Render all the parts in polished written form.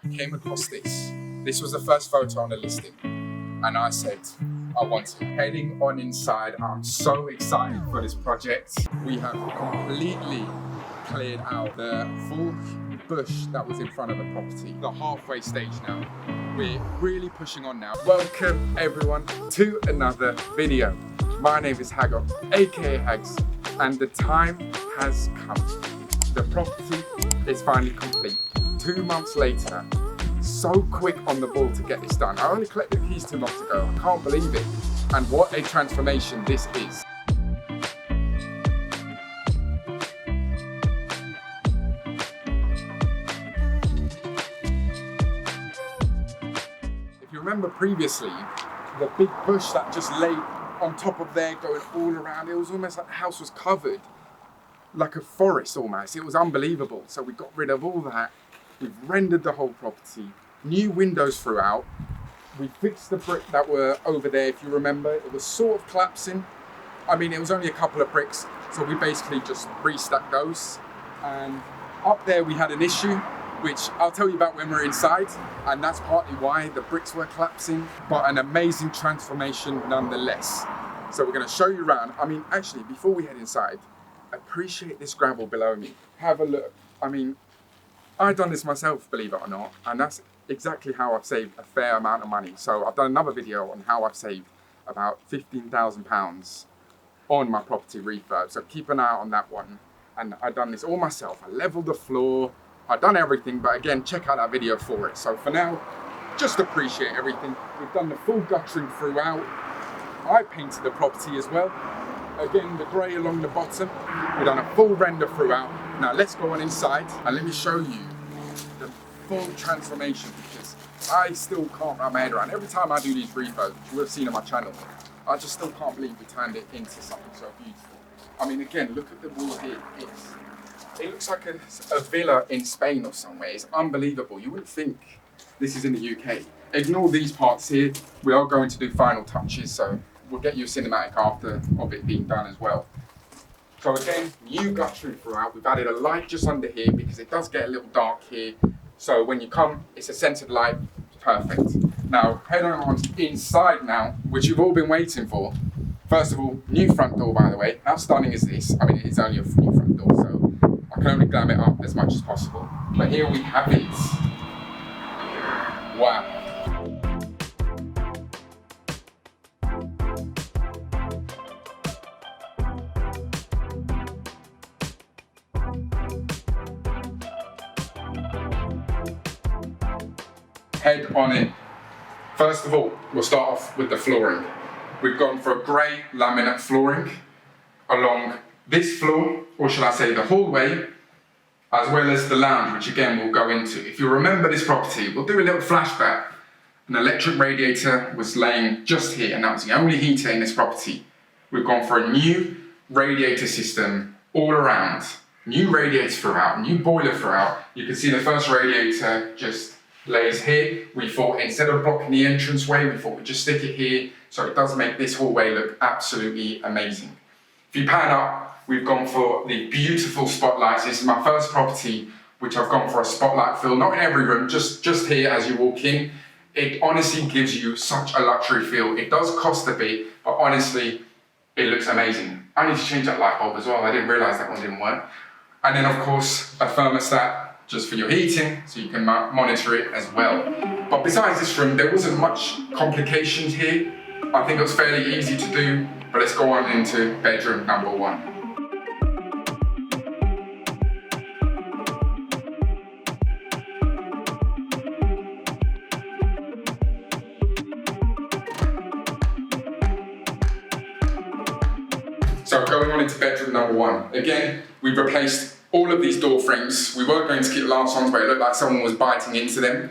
I came across this. This was the first photo on the listing, and I said, I want it. Heading on inside, I'm so excited for this project. We have completely cleared out the full bush that was in front of the property. The halfway stage now. We're really pushing on now. Welcome everyone to another video. My name is Hago, aka Hags, and the time has come. The property is finally complete. 2 months later, so quick on the ball to get this done. I only collected the keys 2 months ago. I can't believe it. And what a transformation this is. If you remember previously, the big bush that just lay on top of there, going all around, it was almost like the house was covered like a forest almost. It was unbelievable. So we got rid of all that. We've rendered the whole property, new windows throughout. We fixed the brick that were over there, if you remember. It was sort of collapsing. I mean, it was only a couple of bricks, so we basically just restacked those. And up there we had an issue, which I'll tell you about when we're inside, and that's partly why the bricks were collapsing, but an amazing transformation nonetheless. So we're gonna show you around. I mean, actually, before we head inside, appreciate this gravel below me. Have a look. I mean, I've done this myself, believe it or not, and that's exactly how I've saved a fair amount of money. So I've done another video on how I've saved about £15,000 on my property refurb. So keep an eye out on that one. And I've done this all myself. I leveled the floor, I've done everything, but again, check out that video for it. So for now, just appreciate everything. We've done the full guttering throughout. I painted the property as well. Again, the grey along the bottom. We've done a full render throughout. Now let's go on inside and let me show you the full transformation, because I still can't wrap my head around. Every time I do these refurbs, which you will have seen on my channel, I just still can't believe we turned it into something so beautiful. I mean, again, look at the wall here. It looks like a villa in Spain or somewhere. It's unbelievable. You wouldn't think this is in the UK. Ignore these parts here. We are going to do final touches, so we'll get you a cinematic after of it being done as well. So again, new guttering throughout. We've added a light just under here because it does get a little dark here. So when you come, it's a centered light, perfect. Now, head on inside now, which you've all been waiting for. First of all, new front door, by the way. How stunning is this? I mean, it's only a new front door, so I can only glam it up as much as possible. But here we have it. Wow. Head on in. First of all, we'll start off with the flooring. We've gone for a grey laminate flooring along this floor, or shall I say the hallway, as well as the lounge, which again we'll go into. If you remember this property, we'll do a little flashback. An electric radiator was laying just here, and that was the only heater in this property. We've gone for a new radiator system all around. New radiator throughout, new boiler throughout. You can see the first radiator just lays here. We thought instead of blocking the entranceway, we thought we'd just stick it here, so it does make this hallway look absolutely amazing. If you pan up, we've gone for the beautiful spotlights. This is my first property which I've gone for a spotlight fill, not in every room, just here as you walk in. It honestly gives you such a luxury feel. It does cost a bit, but honestly, it looks amazing. I need to change that light bulb as well. I didn't realise that one didn't work. And then of course, a thermostat, just for your heating, so you can monitor it as well. But besides this room, there wasn't much complications here. I think it was fairly easy to do, but let's go on into bedroom number 1. So going on into bedroom number 1. Again, we've replaced all of these door frames. We weren't going to keep the last ones where it looked like someone was biting into them.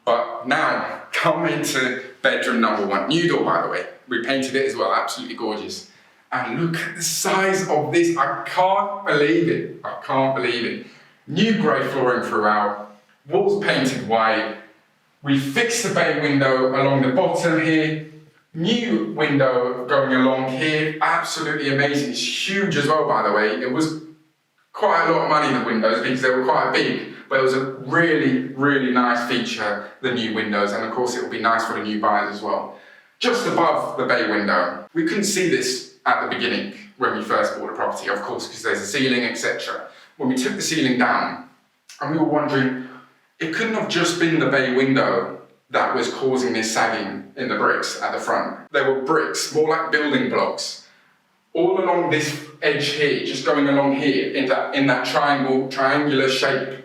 But now, come into bedroom number 1. New door, by the way. We painted it as well, absolutely gorgeous. And look at the size of this. I can't believe it. I can't believe it. New grey flooring throughout. Walls painted white. We fixed the bay window along the bottom here. New window going along here. Absolutely amazing. It's huge as well, by the way. It was quite a lot of money in the windows because they were quite big, but it was a really, really nice feature, the new windows, and of course it will be nice for the new buyers as well. Just above the bay window. We couldn't see this at the beginning when we first bought the property, of course, because there's a ceiling, etc. When we took the ceiling down, and we were wondering, it couldn't have just been the bay window that was causing this sagging in the bricks at the front. They were bricks, more like building blocks, all along this edge here, just going along here in that triangular shape.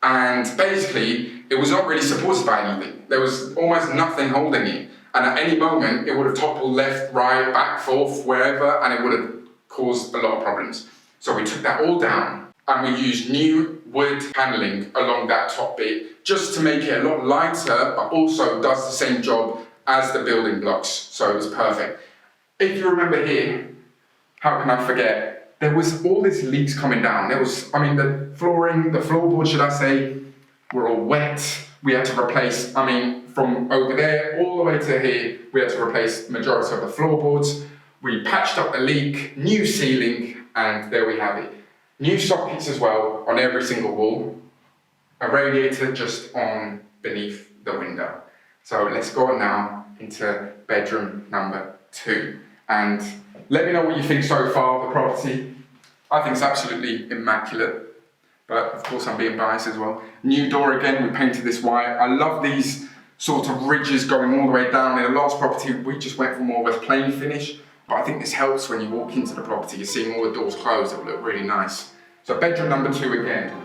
And basically, it was not really supported by anything. There was almost nothing holding it. And at any moment, it would have toppled left, right, back, forth, wherever, and it would have caused a lot of problems. So we took that all down, and we used new wood paneling along that top bit, just to make it a lot lighter, but also does the same job as the building blocks. So it was perfect. If you remember here, how can I forget? There was all these leaks coming down. The flooring, the floorboard, should I say, were all wet. We had to replace, from over there all the way to here, we had to replace the majority of the floorboards. We patched up the leak, new ceiling, and there we have it. New sockets as well on every single wall. A radiator just on beneath the window. So let's go on now into bedroom number 2. And let me know what you think so far of the property. I think it's absolutely immaculate. But of course I'm being biased as well. New door again, we painted this white. I love these sort of ridges going all the way down. In the last property, we just went for more of a plain finish. But I think this helps when you walk into the property. You're seeing all the doors closed, it will look really nice. So bedroom number 2 again.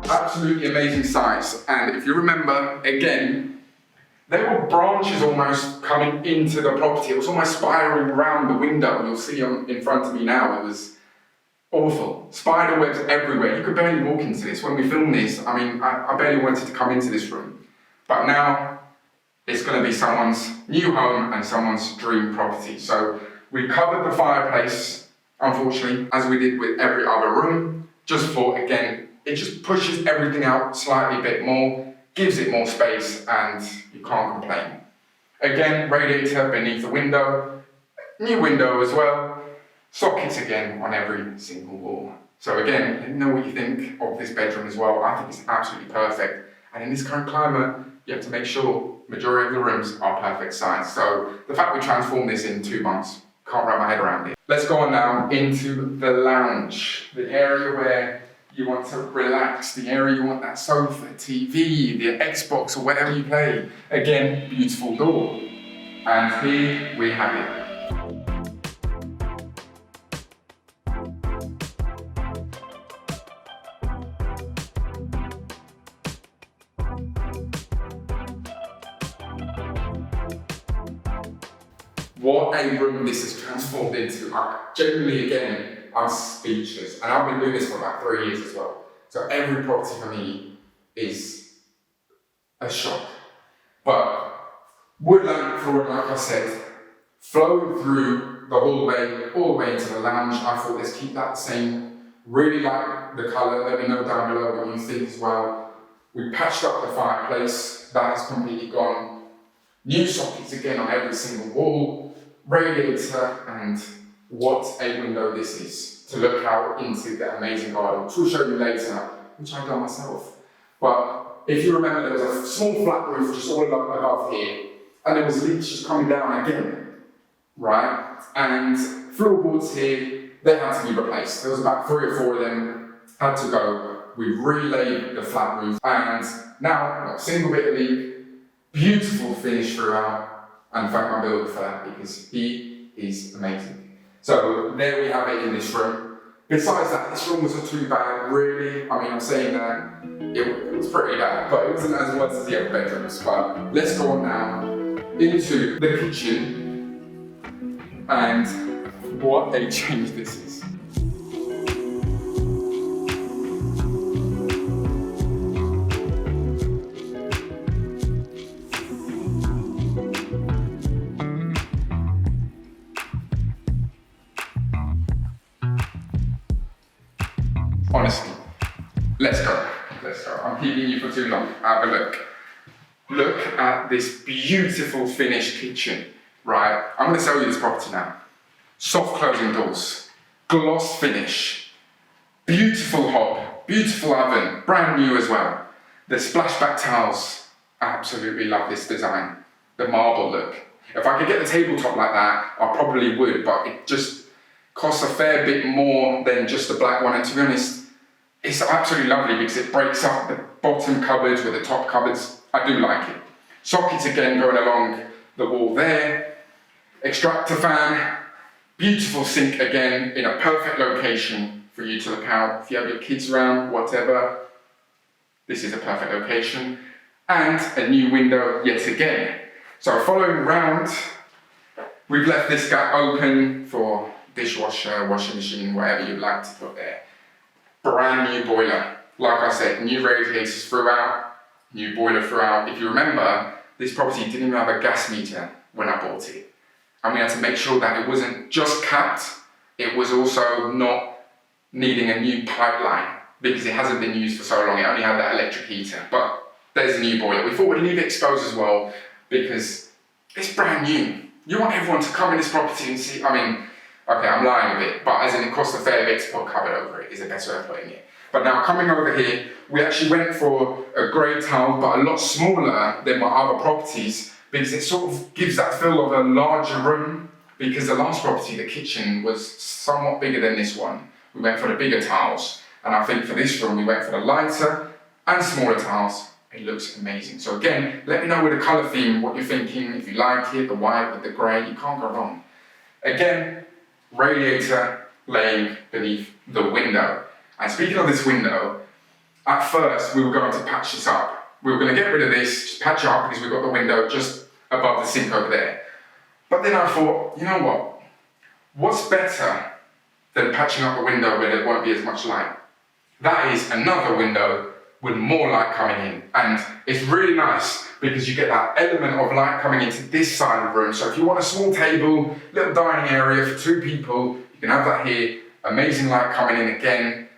Absolutely amazing size. And if you remember, again, there were branches almost coming into the property. It was almost spiraling around the window. You'll see in front of me now, it was awful. Spider webs everywhere. You could barely walk into this. When we filmed this, I barely wanted to come into this room. But now, it's going to be someone's new home and someone's dream property. So we covered the fireplace, unfortunately, as we did with every other room, just for, again, it just pushes everything out slightly a bit more, gives it more space, and you can't complain. Again, radiator beneath the window, new window as well, sockets again on every single wall. So again, let me know what you think of this bedroom as well. I think it's absolutely perfect. And in this current climate, you have to make sure majority of the rooms are perfect size. So the fact we transformed this in 2 months, can't wrap my head around it. Let's go on now into the lounge, the area where you want to relax, the area you want that sofa, TV, the Xbox, or whatever you play. Again, beautiful door. And here we have it. What a room this has transformed into. Genuinely, again, I'm speechless. And I've been doing this for about 3 years as well. So every property for me is a shock. But wood lamp flooring, like I said, flowing through the hallway, all the way into the lounge. I thought, let's keep that the same. Really like the colour. Let me know down below what you think as well. We patched up the fireplace. That has completely gone. New sockets again on every single wall. Radiator, and what a window this is to look out into the amazing garden, which we'll show you later, which I've done myself. But if you remember, there was a small flat roof just all above here, and there was leaks just coming down again, right? And floorboards here, they had to be replaced. There was about 3 or 4 of them had to go. We relaid the flat roof, and now not a single bit of leak, beautiful finish throughout. And thank my builder for that, because he is amazing. So there we have it in this room. Besides that, this room wasn't too bad, really. I'm saying that it was pretty bad, but it wasn't as worse as the other bedrooms. But let's go on now into the kitchen, and what a change this is. Honestly, let's go. I'm keeping you for too long. have a look. Look at this beautiful finished kitchen, right? I'm going to sell you this property now. Soft closing doors, gloss finish, beautiful hob, beautiful oven, brand new as well. The splashback tiles, I absolutely love this design. The marble look. If I could get the tabletop like that, I probably would, but it just costs a fair bit more than just the black one. And to be honest, it's absolutely lovely because it breaks up the bottom cupboards with the top cupboards. I do like it. Sockets again going along the wall there. Extractor fan. Beautiful sink again in a perfect location for you to look out. If you have your kids around, whatever, this is a perfect location. And a new window yet again. So following round, we've left this gap open for dishwasher, washing machine, whatever you'd like to put there. Brand new boiler. Like I said, new radiators throughout, new boiler throughout. If you remember, this property didn't even have a gas meter when I bought it. And we had to make sure that it wasn't just capped, it was also not needing a new pipeline because it hasn't been used for so long. It only had that electric heater, but there's a new boiler. We thought we'd leave it exposed as well because it's brand new. You want everyone to come in this property and see, I mean, okay, I'm lying a bit, but as in it costs a fair bit to put a cupboard over it, is the best way of putting it. But now coming over here, we actually went for a grey tile, but a lot smaller than my other properties because it sort of gives that feel of a larger room because the last property, the kitchen, was somewhat bigger than this one. We went for the bigger tiles, and I think for this room, we went for the lighter and smaller tiles. It looks amazing. So again, let me know with the colour theme, what you're thinking, if you like it, the white with the grey, you can't go wrong. Again, radiator laying beneath the window. And speaking of this window, at first we were going to patch this up. We were going to get rid of this, just patch it up because we've got the window just above the sink over there. But then I thought, you know what? What's better than patching up the window where there won't be as much light? That is another window with more light coming in. And it's really nice because you get that element of light coming into this side of the room. So if you want a small table, little dining area for 2 people, you can have that here. Amazing light coming in again.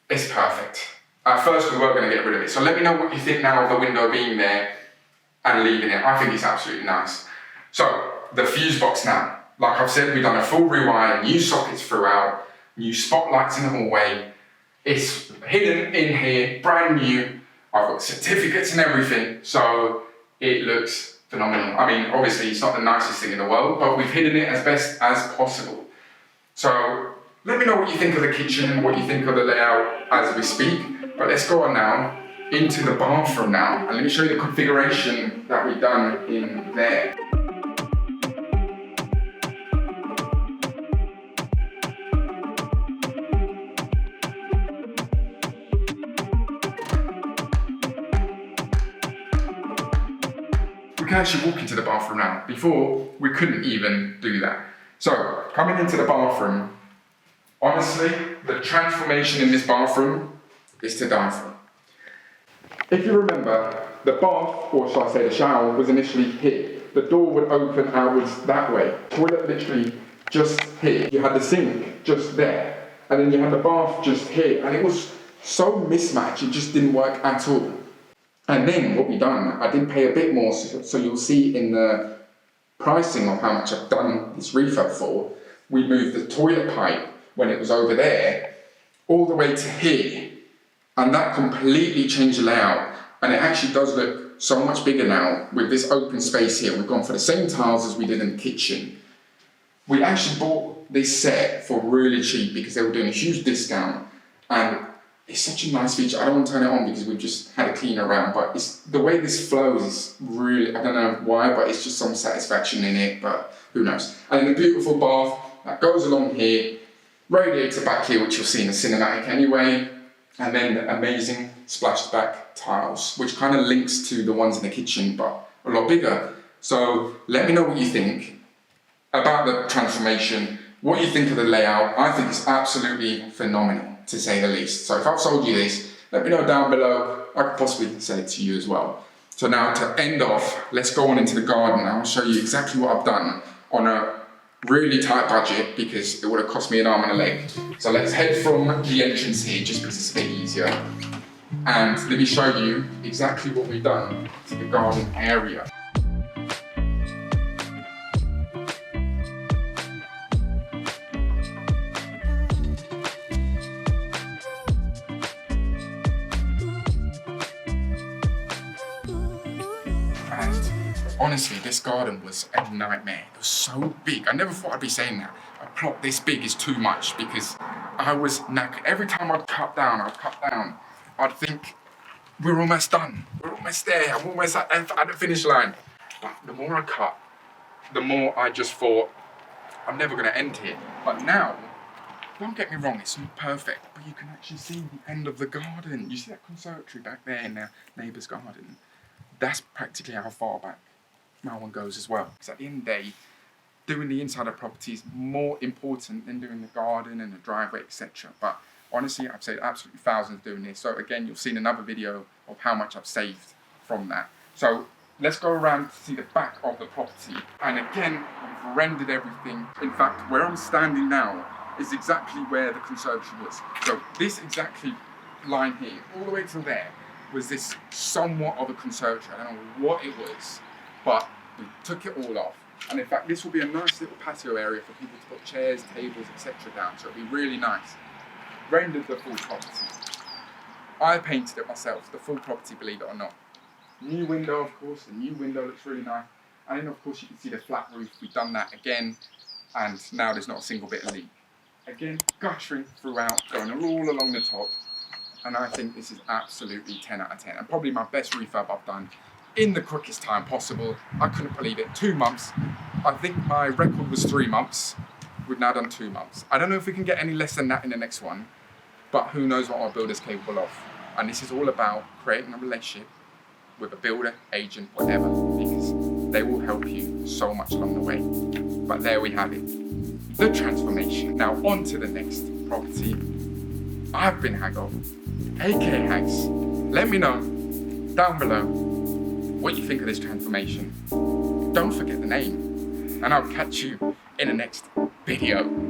It's perfect. At first we were going to get rid of it. So let me know what you think now of the window being there and leaving it. I think it's absolutely nice. So the fuse box now. Like I've said, we've done a full rewire, new sockets throughout, new spotlights in the hallway. It's hidden in here, brand new. I've got certificates and everything, so it looks phenomenal. I mean, obviously it's not the nicest thing in the world, but we've hidden it as best as possible. So let me know what you think of the kitchen and what you think of the layout as we speak. But let's go on now into the bathroom now, and let me show you the configuration that we've done in there. We can actually walk into the bathroom now. Before, we couldn't even do that. So, coming into the bathroom, honestly, the transformation in this bathroom is to die for. If you remember, the bath, or shall I say the shower, was initially here. The door would open outwards that way. Toilet literally just here. You had the sink just there. And then you had the bath just here. And it was so mismatched, it just didn't work at all. And then what we done, I did pay a bit more, so you'll see in the pricing of how much I've done this refurb for, we moved the toilet pipe when it was over there, all the way to here. And that completely changed the layout. And it actually does look so much bigger now with this open space here. We've gone for the same tiles as we did in the kitchen. We actually bought this set for really cheap because they were doing a huge discount. And it's such a nice feature. I don't want to turn it on because we've just had a cleaner around, but it's the way this flows is really, I don't know why, but it's just some satisfaction in it, but who knows. And then the beautiful bath that goes along here, radiator back here, which you'll see in the cinematic anyway, and then the amazing splashback tiles, which kind of links to the ones in the kitchen, but a lot bigger. So let me know what you think about the transformation, what you think of the layout. I think it's absolutely phenomenal, to say the least. So if I've sold you this, let me know down below. I could possibly sell it to you as well. So now to end off, let's go on into the garden. I'll show you exactly what I've done on a really tight budget because it would have cost me an arm and a leg. So let's head from the entrance here just because it's a bit easier. And let me show you exactly what we've done to the garden area. And honestly, this garden was a nightmare. It was so big. I never thought I'd be saying that. A plot this big is too much because I was knackered. Every time I'd cut down, I'd think, we're almost done. We're almost there. I'm almost at the finish line. But the more I cut, the more I just thought, I'm never going to end here. But now, don't get me wrong, it's not perfect, but you can actually see the end of the garden. You see that conservatory back there in our neighbour's garden? That's practically how far back my one goes as well. Because at the end of the day, doing the inside of property is more important than doing the garden and the driveway, etc. But honestly, I've saved absolutely thousands doing this. So again, you'll see in another video of how much I've saved from that. So let's go around to see the back of the property. And again, we've rendered everything. In fact, where I'm standing now is exactly where the conservatory was. So this exactly line here, all the way to there, was this somewhat of a conservatory. I don't know what it was, but we took it all off. And in fact, this will be a nice little patio area for people to put chairs, tables, etc. down. So it'll be really nice. Rendered the full property. I painted it myself, the full property, believe it or not. New window, of course, the new window looks really nice. And then, of course, you can see the flat roof. We've done that again, and now there's not a single bit of leak. Again, guttering throughout, going all along the top. And I think this is absolutely 10 out of 10. And probably my best refurb I've done in the quickest time possible. I couldn't believe it. 2 months. I think my record was 3 months. We've now done 2 months. I don't know if we can get any less than that in the next one, but who knows what our builder's capable of. And this is all about creating a relationship with a builder, agent, whatever, because they will help you so much along the way. But there we have it, the transformation. Now on to the next property. I've been Hago, aka Hags. Let me know down below what you think of this transformation. Don't forget the name, and I'll catch you in the next video.